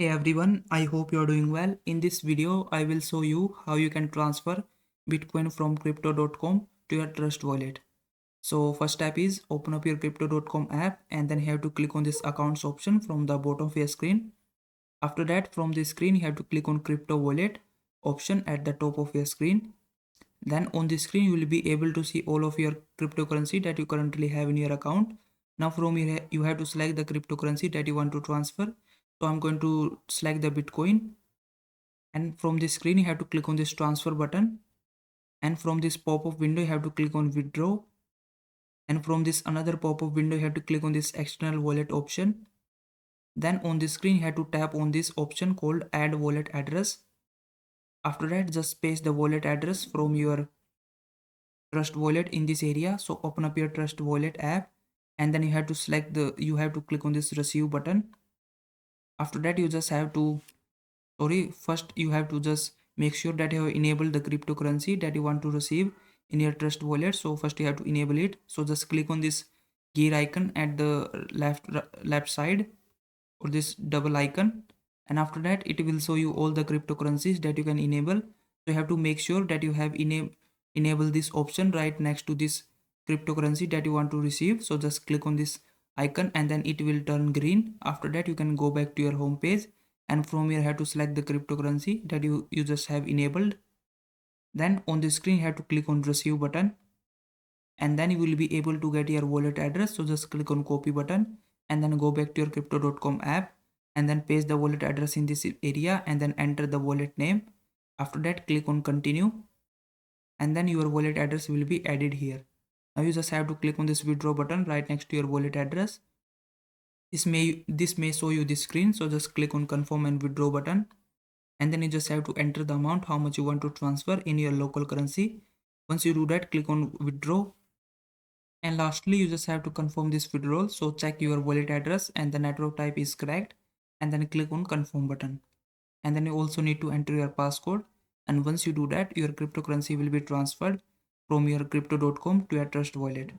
Hey everyone, I hope you are doing well. In this video, I will show you how you can transfer Bitcoin from crypto.com to your Trust wallet. So first step is open up your crypto.com app and then you have to click on this accounts option from the bottom of your screen. After that, from the screen, you have to click on crypto wallet option at the top of your screen. Then on the screen, you will be able to see all of your cryptocurrency that you currently have in your account. Now from here, you have to select the cryptocurrency that you want to transfer. So I'm going to select the Bitcoin, and from this screen you have to click on this transfer button, and from this pop-up window you have to click on withdraw, and from this another pop-up window you have to click on this external wallet option. Then on the screen you have to tap on this option called add wallet address. After that, just paste the wallet address from your Trust wallet in this area. So open up your Trust wallet app, and then you have to click on this receive button. After that, you just have to first you have to just make sure that you have enabled the cryptocurrency that you want to receive in your Trust wallet. So first you have to enable it. So just click on this gear icon at the left side, or this double icon, and after that it will show you all the cryptocurrencies that you can enable. So you have to make sure that you have enable this option right next to this cryptocurrency that you want to receive. So just click on this icon and then it will turn green. After that, you can go back to your home page, and from here you have to select the cryptocurrency that you just have enabled. Then on the screen you have to click on receive button, and then you will be able to get your wallet address. So just click on copy button and then go back to your crypto.com app, and then paste the wallet address in this area and then enter the wallet name. After that, click on continue, and then your wallet address will be added here. Now you just have to click on this withdraw button right next to your wallet address. This may show you this screen, so just click on confirm and withdraw button, and then you just have to enter the amount how much you want to transfer in your local currency. Once you do that, click on withdraw, and lastly you just have to confirm this withdrawal. So check your wallet address and the network type is correct, and then click on confirm button, and then you also need to enter your passcode. And once you do that, your cryptocurrency will be transferred from your crypto.com to your Trust wallet.